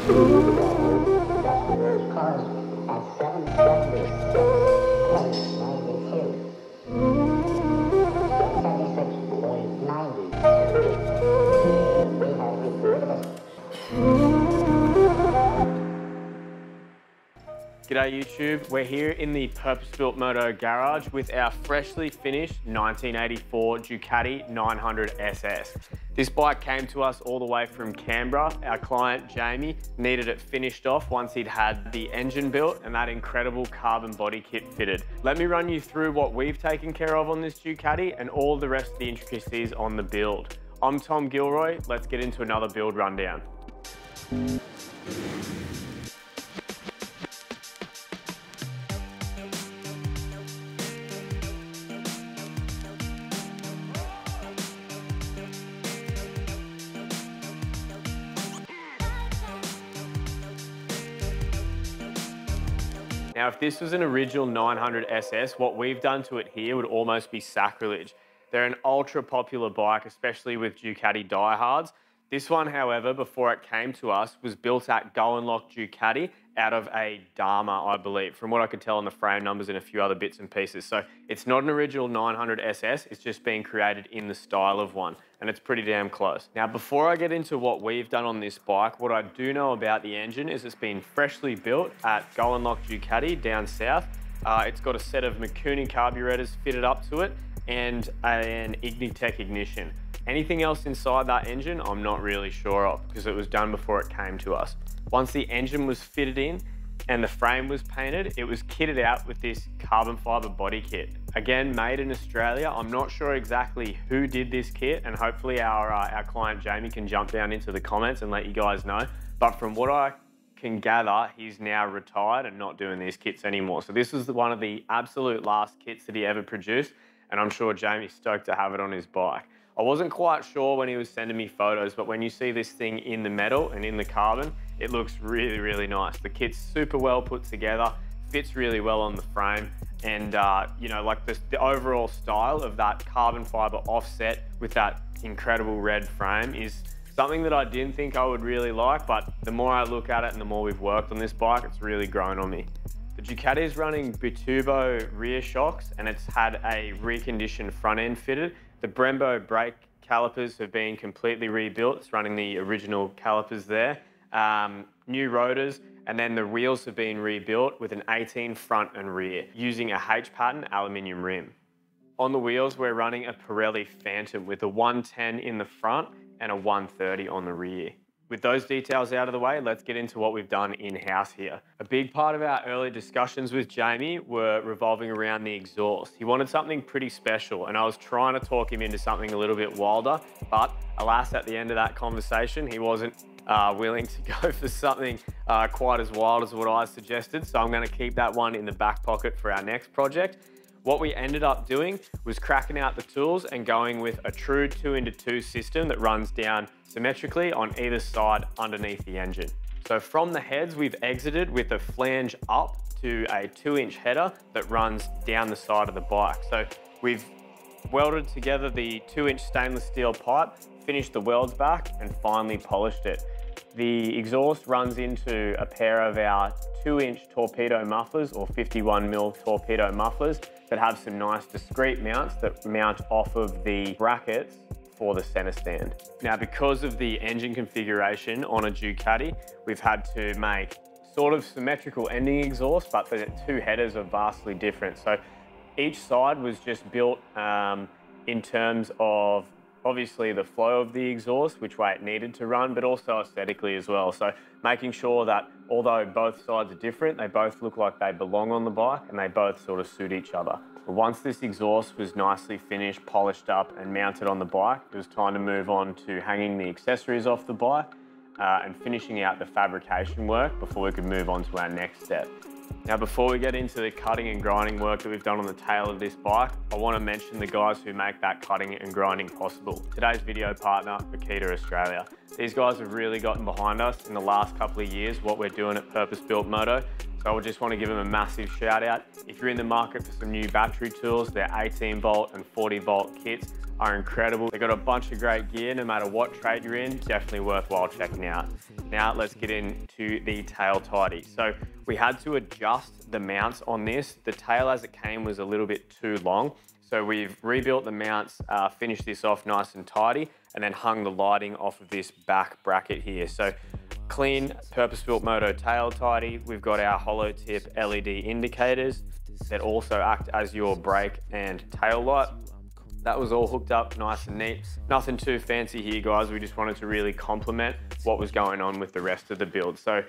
Cars at 776.92. G'day YouTube, we're here in the Purpose Built Moto garage with our freshly finished 1984 Ducati 900ss. This bike came to us all the way from Canberra. Our client Jamie needed it finished off once he'd had the engine built and that incredible carbon body kit fitted. Let me run you through what we've taken care of on this Ducati and all the rest of the intricacies on the build. I'm Tom Gilroy, let's get into another build rundown. Now, if this was an original 900ss, what we've done to it here would almost be sacrilege. They're an ultra popular bike, especially with Ducati diehards. This one, however, before it came to us, was built at Go and Lock Ducati out of a Dharma, I believe, from what I could tell on the frame numbers and a few other bits and pieces. So it's not an original 900ss, it's just being created in the style of one, and it's pretty damn close. Now, before I get into what we've done on this bike, what I do know about the engine is it's been freshly built at Go and Lock Ducati down south. It's got a set of Mikuni carburetors fitted up to it and an Ignitec ignition. Anything else inside that engine, I'm not really sure of because it was done before it came to us. Once the engine was fitted in and the frame was painted, it was kitted out with this carbon fiber body kit. Again, made in Australia. I'm not sure exactly who did this kit, and hopefully our client Jamie can jump down into the comments and let you guys know. But from what I can gather, he's now retired and not doing these kits anymore. So this was one of the absolute last kits that he ever produced, and I'm sure Jamie's stoked to have it on his bike. I wasn't quite sure when he was sending me photos, but when you see this thing in the metal and in the carbon, it looks really, really nice. The kit's super well put together, fits really well on the frame, and you know, like the overall style of that carbon fiber offset with that incredible red frame is something that I didn't think I would really like, but the more I look at it and the more we've worked on this bike, it's really grown on me. The Ducati is running Biturbo rear shocks and it's had a reconditioned front end fitted. The Brembo brake calipers have been completely rebuilt. It's running the original calipers there. New rotors, and then the wheels have been rebuilt with an 18 front and rear using a H-pattern aluminium rim. On the wheels, we're running a Pirelli Phantom with a 110 in the front and a 130 on the rear. With those details out of the way, let's get into what we've done in-house here. A big part of our early discussions with Jamie were revolving around the exhaust. He wanted something pretty special, and I was trying to talk him into something a little bit wilder, but alas, at the end of that conversation, he wasn't willing to go for something quite as wild as what I suggested, so I'm gonna keep that one in the back pocket for our next project. What we ended up doing was cracking out the tools and going with a true 2x2 system that runs down symmetrically on either side underneath the engine. So from the heads, we've exited with a flange up to a 2-inch header that runs down the side of the bike. So we've welded together the 2-inch stainless steel pipe, finished the welds back, and finally polished it. The exhaust runs into a pair of our 2-inch torpedo mufflers or 51mm torpedo mufflers that have some nice discrete mounts that mount off of the brackets for the center stand. Now, because of the engine configuration on a Ducati, we've had to make sort of symmetrical ending exhaust, but the two headers are vastly different. So each side was just built in terms of obviously the flow of the exhaust, which way it needed to run, but also aesthetically as well. So making sure that although both sides are different, they both look like they belong on the bike and they both sort of suit each other. But once this exhaust was nicely finished, polished up and mounted on the bike, it was time to move on to hanging the accessories off the bike and finishing out the fabrication work before we could move on to our next step. Now, before we get into the cutting and grinding work that we've done on the tail of this bike, I want to mention the guys who make that cutting and grinding possible. Today's video partner, Makita Australia. These guys have really gotten behind us in the last couple of years, what we're doing at Purpose Built Moto. So I just want to give them a massive shout out. If you're in the market for some new battery tools, they're 18 volt and 40 volt kits, are incredible. They've got a bunch of great gear, no matter what trade you're in, definitely worthwhile checking out. Now let's get into the tail tidy. So we had to adjust the mounts on this. The tail as it came was a little bit too long. So we've rebuilt the mounts, finished this off nice and tidy, and then hung the lighting off of this back bracket here. So clean Purpose Built Moto tail tidy. We've got our hollow tip LED indicators that also act as your brake and tail light. That was all hooked up nice and neat. Nothing too fancy here, guys. We just wanted to really complement what was going on with the rest of the build. So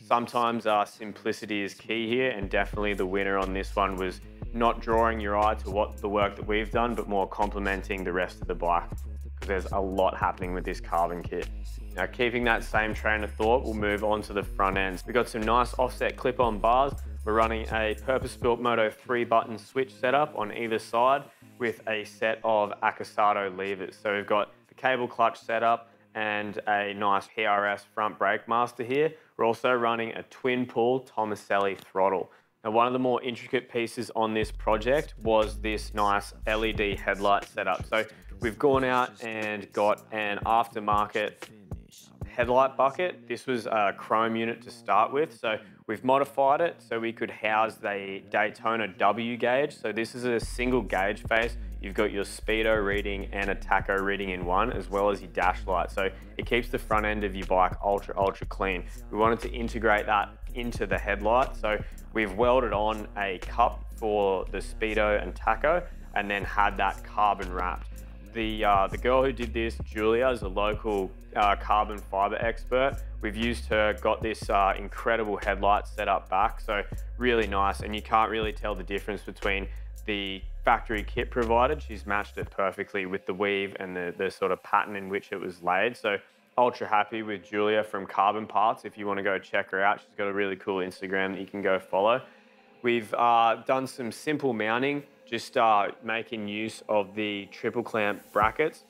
sometimes simplicity is key here, and definitely the winner on this one was not drawing your eye to what the work that we've done, but more complementing the rest of the bike, because there's a lot happening with this carbon kit. Now, keeping that same train of thought, we'll move on to the front ends. We've got some nice offset clip-on bars. We're running a Purpose Built Moto 3-button switch setup on either side with a set of Akasato levers. So we've got the cable clutch setup and a nice PRS front brake master here. We're also running a twin pull Tomaselli throttle. Now, one of the more intricate pieces on this project was this nice LED headlight setup. So we've gone out and got an aftermarket headlight bucket. This was a chrome unit to start with. So we've modified it so we could house the Daytona W gauge. So this is a single gauge face. You've got your speedo reading and a tacho reading in one, as well as your dash light. So it keeps the front end of your bike ultra clean. We wanted to integrate that into the headlight. So we've welded on a cup for the speedo and tacho, and then had that carbon wrapped. The girl who did this, Julia, is a local carbon fiber expert. We've used her, got this incredible headlight set up back, so really nice, and you can't really tell the difference between the factory kit provided. She's matched it perfectly with the weave and the sort of pattern in which it was laid. So ultra happy with Julia from Carbon Parts. If you want to go check her out, she's got a really cool Instagram that you can go follow. We've done some simple mounting, just making use of the triple clamp brackets,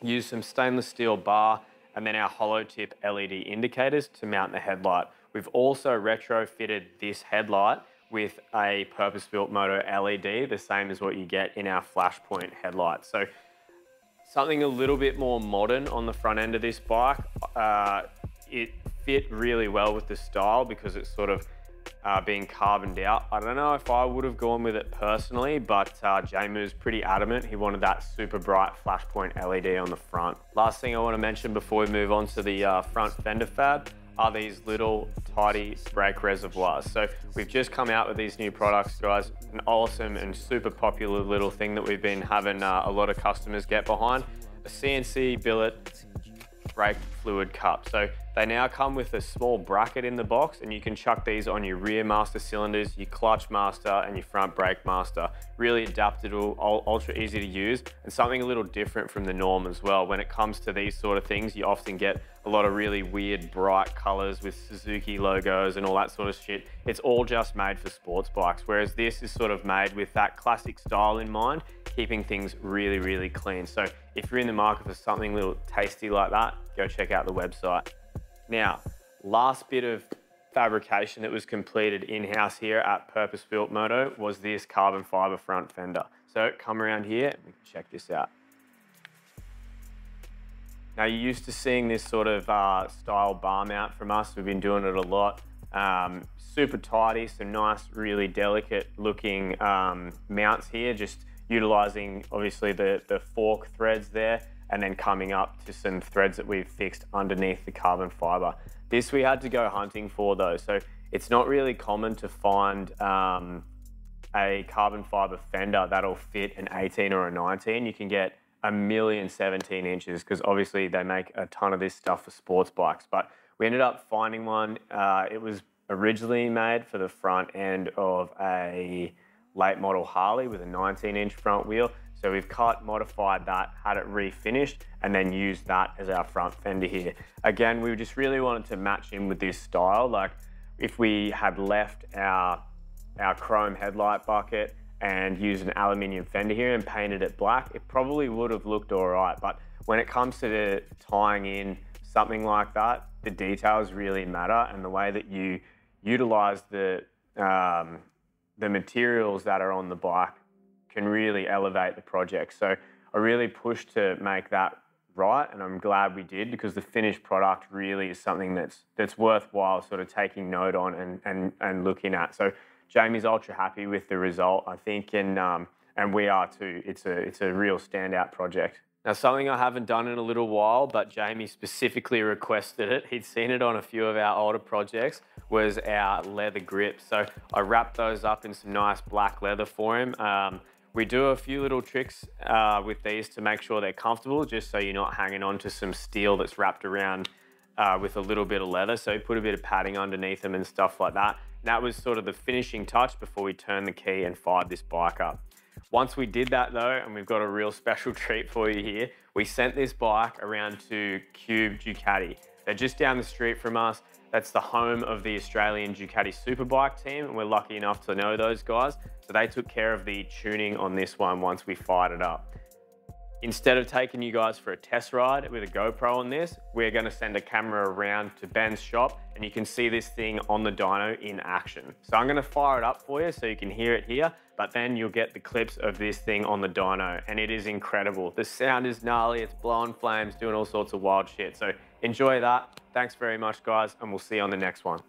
use some stainless steel bar, and then our hollow tip LED indicators to mount the headlight. We've also retrofitted this headlight with a Purpose Built Moto LED, the same as what you get in our Flashpoint headlight. So something a little bit more modern on the front end of this bike. It fit really well with the style because it's sort of being carboned out. I don't know if I would have gone with it personally, but Jamu's pretty adamant. He wanted that super bright Flashpoint LED on the front. Last thing I want to mention before we move on to the front fender fab are these little tidy brake reservoirs. So we've just come out with these new products, guys. An awesome and super popular little thing that we've been having a lot of customers get behind. A CNC billet brake fluid cup. So they now come with a small bracket in the box, and you can chuck these on your rear master cylinders, your clutch master, and your front brake master. Really adaptable, ultra easy to use, and something a little different from the norm as well. When it comes to these sort of things, you often get a lot of really weird bright colors with Suzuki logos and all that sort of shit. It's all just made for sports bikes, whereas this is sort of made with that classic style in mind, keeping things really clean. So if you're in the market for something a little tasty like that, go check out the website. Now, last bit of fabrication that was completed in-house here at Purpose Built Moto was this carbon fiber front fender. So come around here and check this out. Now, you're used to seeing this sort of style bar mount from us. We've been doing it a lot. Super tidy, some nice, really delicate looking mounts here, just utilizing obviously the fork threads there, and then coming up to some threads that we've fixed underneath the carbon fiber. This we had to go hunting for though, so it's not really common to find a carbon fiber fender that'll fit an 18 or a 19. You can get a million 17 inches, because obviously they make a ton of this stuff for sports bikes, but we ended up finding one. It was originally made for the front end of a late model Harley with a 19-inch front wheel. So we've cut, modified that, had it refinished, and then used that as our front fender here. Again, we just really wanted to match in with this style. Like if we had left our chrome headlight bucket and used an aluminium fender here and painted it black, it probably would have looked all right. But when it comes to tying in something like that, the details really matter, and the way that you utilize the materials that are on the bike can really elevate the project. So I really pushed to make that right, and I'm glad we did, because the finished product really is something that's worthwhile sort of taking note on and looking at. So Jamie's ultra happy with the result, I think, and we are too. It's a real standout project. Now, something I haven't done in a little while, but Jamie specifically requested it, he'd seen it on a few of our older projects, was our leather grips. So I wrapped those up in some nice black leather for him. We do a few little tricks with these to make sure they're comfortable, just so you're not hanging on to some steel that's wrapped around with a little bit of leather. So put a bit of padding underneath them and stuff like that. And that was sort of the finishing touch before we turned the key and fired this bike up. Once we did that though, and we've got a real special treat for you here, we sent this bike around to Cube Ducati. They're just down the street from us. That's the home of the Australian Ducati Superbike team, and we're lucky enough to know those guys. So they took care of the tuning on this one once we fired it up. Instead of taking you guys for a test ride with a GoPro on this, we're going to send a camera around to Ben's shop, and you can see this thing on the dyno in action. So I'm going to fire it up for you so you can hear it here, but then you'll get the clips of this thing on the dyno, and it is incredible. The sound is gnarly, it's blowing flames, doing all sorts of wild shit. So enjoy that. Thanks very much, guys, and we'll see you on the next one.